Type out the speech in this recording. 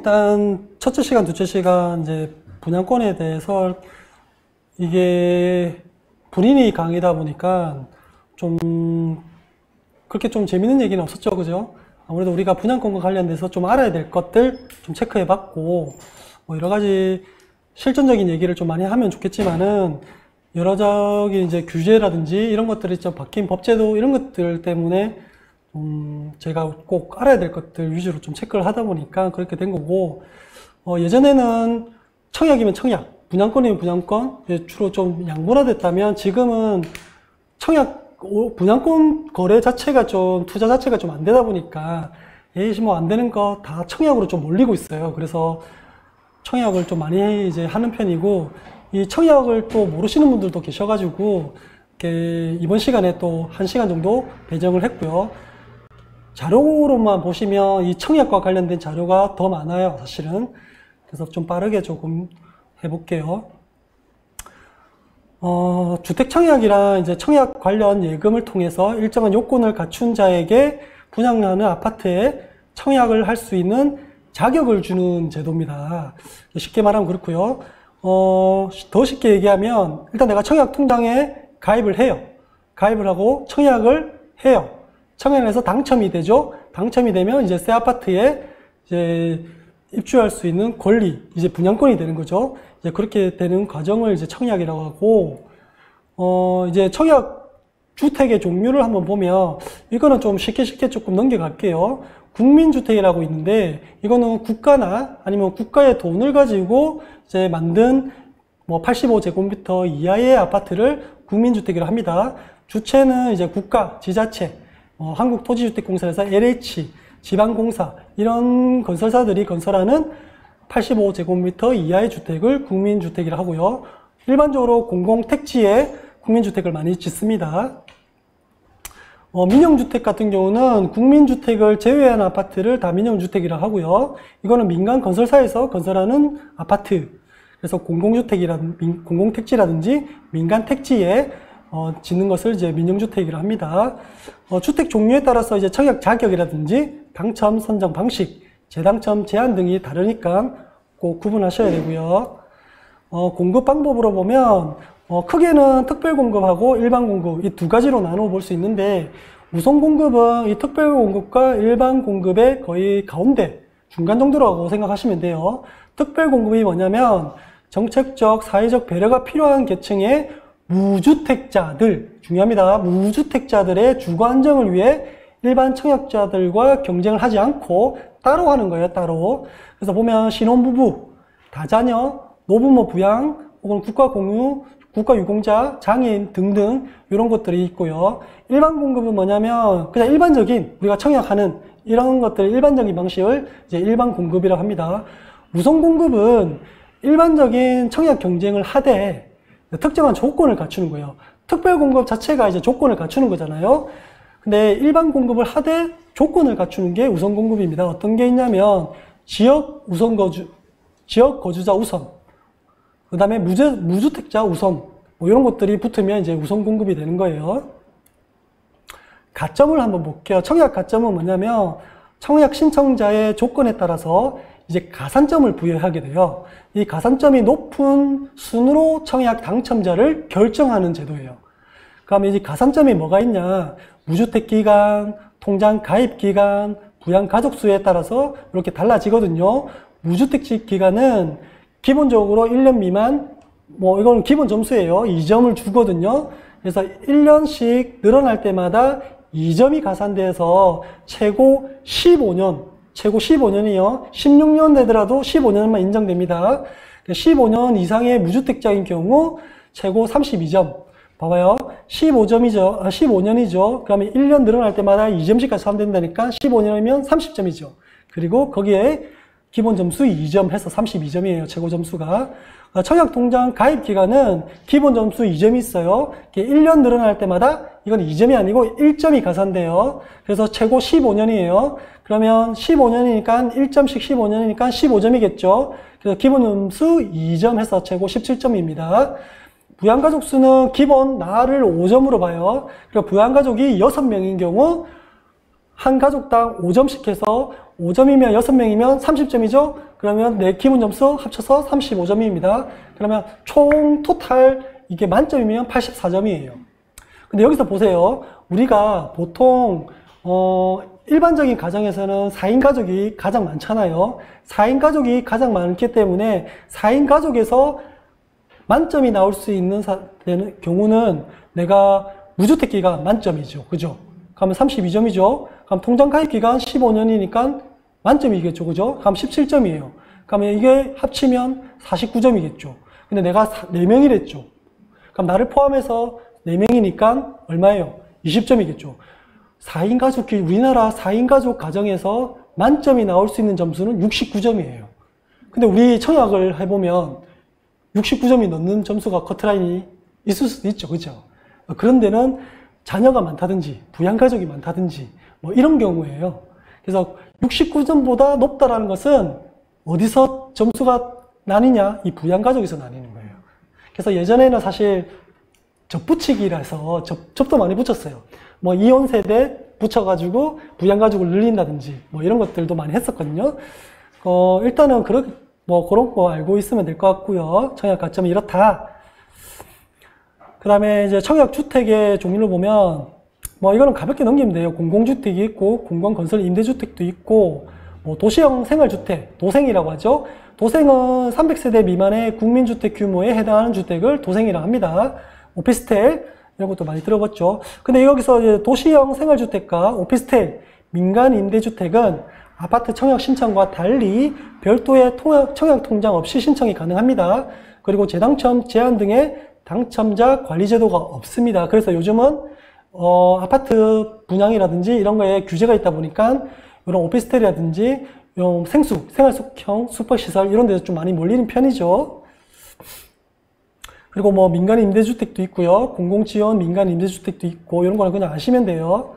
일단 첫째 시간, 둘째 시간 이제 분양권에 대해서 이게 본인이 강의다 보니까 좀 그렇게 좀 재밌는 얘기는 없었죠, 그죠? 아무래도 우리가 분양권과 관련돼서 좀 알아야 될 것들 좀 체크해봤고, 뭐 여러 가지 실전적인 얘기를 좀 많이 하면 좋겠지만은 여러적인 이제 규제라든지 이런 것들이 좀 바뀐 법제도 이런 것들 때문에 제가 꼭 알아야 될 것들 위주로 좀 체크를 하다 보니까 그렇게 된 거고, 예전에는 청약이면 청약, 분양권이면 분양권, 주로 좀 양분화됐다면 지금은 분양권 거래 자체가 좀, 투자 자체가 좀 안 되다 보니까, 뭐 안 되는 거 다 청약으로 좀 몰리고 있어요. 그래서 청약을 좀 많이 이제 하는 편이고, 이 청약을 또 모르시는 분들도 계셔가지고, 이렇게 이번 시간에 또 1시간 정도 배정을 했고요. 자료로만 보시면 이 청약과 관련된 자료가 더 많아요, 사실은. 그래서 좀 빠르게 조금 해볼게요. 주택 청약이랑 이제 청약 관련 예금을 통해서 일정한 요건을 갖춘 자에게 분양하는 아파트에 청약을 할 수 있는 자격을 주는 제도입니다. 쉽게 말하면 그렇고요. 더 쉽게 얘기하면 일단 내가 청약 통장에 가입을 해요. 가입을 하고 청약을 해요. 청약을 해서 당첨이 되죠. 당첨이 되면 이제 새 아파트에 이제 입주할 수 있는 권리, 이제 분양권이 되는 거죠. 이제 그렇게 되는 과정을 이제 청약이라고 하고, 이제 청약 주택의 종류를 한번 보면, 이거는 좀 쉽게 조금 넘겨갈게요. 국민주택이라고 있는데, 이거는 국가나 아니면 국가의 돈을 가지고 이제 만든 뭐 85제곱미터 이하의 아파트를 국민주택이라고 합니다. 주체는 이제 국가, 지자체, 한국토지주택공사에서 LH, 지방공사, 이런 건설사들이 건설하는 85제곱미터 이하의 주택을 국민주택이라고 하고요. 일반적으로 공공택지에 국민주택을 많이 짓습니다. 민영주택 같은 경우는 국민주택을 제외한 아파트를 다 민영주택이라고 하고요. 이거는 민간 건설사에서 건설하는 아파트. 그래서 공공택지라든지 민간 택지에 짓는 것을 이제 민영주택이라고 합니다. 주택 종류에 따라서 이제 청약 자격이라든지 당첨 선정 방식, 재당첨 제한 등이 다르니까 꼭 구분하셔야 되고요. 공급 방법으로 보면 크게는 특별 공급하고 일반 공급 이 두 가지로 나누어 볼 수 있는데, 우선 공급은 이 특별 공급과 일반 공급의 거의 가운데 중간 정도라고 생각하시면 돼요. 특별 공급이 뭐냐면 정책적, 사회적 배려가 필요한 계층의 무주택자들, 중요합니다. 무주택자들의 주거 안정을 위해 일반 청약자들과 경쟁을 하지 않고 따로 하는 거예요, 따로. 그래서 보면 신혼부부, 다자녀, 노부모 부양, 혹은 국가 공유, 국가 유공자, 장애인 등등 이런 것들이 있고요. 일반 공급은 뭐냐면 그냥 일반적인 우리가 청약하는 이런 것들 일반적인 방식을 이제 일반 공급이라고 합니다. 우선 공급은 일반적인 청약 경쟁을 하되 특정한 조건을 갖추는 거예요. 특별 공급 자체가 이제 조건을 갖추는 거잖아요. 근데 일반 공급을 하되 조건을 갖추는 게 우선 공급입니다. 어떤 게 있냐면 지역 거주자 우선, 그 다음에 무주택자 우선, 뭐 이런 것들이 붙으면 이제 우선 공급이 되는 거예요. 가점을 한번 볼게요. 청약 가점은 뭐냐면 청약 신청자의 조건에 따라서 이제 가산점을 부여하게 돼요. 이 가산점이 높은 순으로 청약 당첨자를 결정하는 제도예요. 그러면 이 가산점이 뭐가 있냐? 무주택 기간, 통장 가입 기간, 부양 가족 수에 따라서 이렇게 달라지거든요. 무주택 기간은 기본적으로 1년 미만, 뭐 이거는 기본 점수예요. 2점을 주거든요. 그래서 1년씩 늘어날 때마다 2점이 가산돼서 최고 15년이요. 16년 되더라도 15년만 인정됩니다. 15년 이상의 무주택자인 경우 최고 32점. 봐봐요. 15년이죠. 그러면 1년 늘어날 때마다 2점씩 가산된다니까 15년이면 30점이죠. 그리고 거기에 기본 점수 2점 해서 32점이에요. 최고 점수가. 청약통장 가입 기간은 기본 점수 2점이 있어요. 1년 늘어날 때마다 이건 2점이 아니고 1점이 가산돼요. 그래서 최고 15년이에요. 그러면 15년이니까 1점씩 15년이니까 15점이겠죠. 그래서 기본 점수 2점 해서 최고 17점입니다. 부양가족 수는 기본 나를 5점으로 봐요. 그리고 부양가족이 6명인 경우 한 가족당 5점씩 해서 5점이면 6명이면 30점이죠? 그러면 내 기본 점수 합쳐서 35점입니다. 그러면 총 토탈 이게 만점이면 84점이에요. 근데 여기서 보세요. 우리가 보통 일반적인 가정에서는 4인 가족이 가장 많잖아요. 4인 가족이 가장 많기 때문에 4인 가족에서 만점이 나올 수 있는 경우는 내가 무주택기가 만점이죠. 그죠? 그러면 32점이죠. 그럼 통장 가입 기간 15년이니까 만점이겠죠. 그죠? 그럼 17점이에요. 그러면 이게 합치면 49점이겠죠. 근데 내가 4명이랬죠. 그럼 나를 포함해서 4명이니까 얼마예요? 20점이겠죠. 4인 가족, 우리나라 4인 가족 가정에서 만점이 나올 수 있는 점수는 69점이에요. 근데 우리 청약을 해보면 69점이 넘는 점수가 커트라인이 있을 수도 있죠. 그죠? 그런 데는 자녀가 많다든지, 부양가족이 많다든지, 뭐 이런 경우예요. 그래서 69점보다 높다라는 것은 어디서 점수가 나뉘냐? 이 부양가족에서 나뉘는 거예요. 그래서 예전에는 사실 접붙이기라서 접도 많이 붙였어요. 뭐 이혼 세대 붙여가지고 부양가족을 늘린다든지 뭐 이런 것들도 많이 했었거든요. 일단은 그런 거 알고 있으면 될 것 같고요. 청약 가점이 이렇다. 그 다음에 이제 청약주택의 종류를 보면 뭐 이거는 가볍게 넘기면 돼요. 공공주택이 있고 공공건설 임대주택도 있고 뭐 도시형 생활주택, 도생이라고 하죠. 도생은 300세대 미만의 국민주택 규모에 해당하는 주택을 도생이라고 합니다. 오피스텔 이런 것도 많이 들어봤죠. 근데 여기서 이제 도시형 생활주택과 오피스텔, 민간 임대주택은 아파트 청약 신청과 달리 별도의 청약 통장 없이 신청이 가능합니다. 그리고 재당첨, 제한 등의 당첨자 관리 제도가 없습니다. 그래서 요즘은 아파트 분양이라든지 이런 거에 규제가 있다 보니까 이런 오피스텔이라든지 이런 생수, 생활숙형 슈퍼시설 이런 데서 좀 많이 몰리는 편이죠. 그리고 뭐 민간 임대주택도 있고요. 공공지원 민간 임대주택도 있고 이런 거는 그냥 아시면 돼요.